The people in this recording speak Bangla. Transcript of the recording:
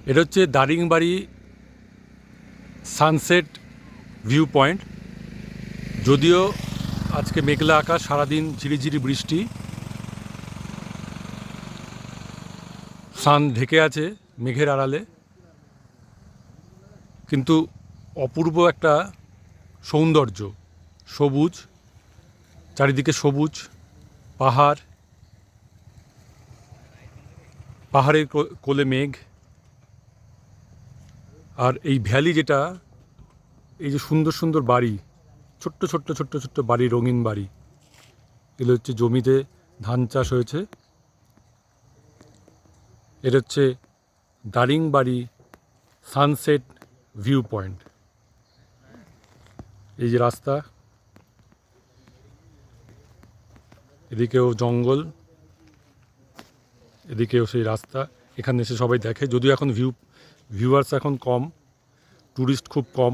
এটা হচ্ছে দারিংবাড়ি সানসেট ভিউ পয়েন্ট। যদিও আজকে মেঘলা আকাশ, সারাদিন ঝিরিঝিরি বৃষ্টি, সান ঢেকে আছে মেঘের আড়ালে, কিন্তু অপূর্ব একটা সৌন্দর্য, সবুজ, চারিদিকে সবুজ, পাহাড়, পাহাড়ের কোলে মেঘ। আর এই ভ্যালি যেটা, এই যে সুন্দর সুন্দর বাড়ি, ছোট্ট ছোট্ট ছোট্ট ছোট্ট বাড়ি, রঙিন বাড়ি, এগুলো হচ্ছে জমিতে ধান চাষ হয়েছে। এটা হচ্ছে দারিংবাড়ি সানসেট ভিউ পয়েন্ট। এই যে রাস্তা, এদিকেও জঙ্গল, এদিকেও সেই রাস্তা। এখানে এসে সবাই দেখে, যদিও এখন ভিউয়ার্স এখন কম, ট্যুরিস্ট খুব কম।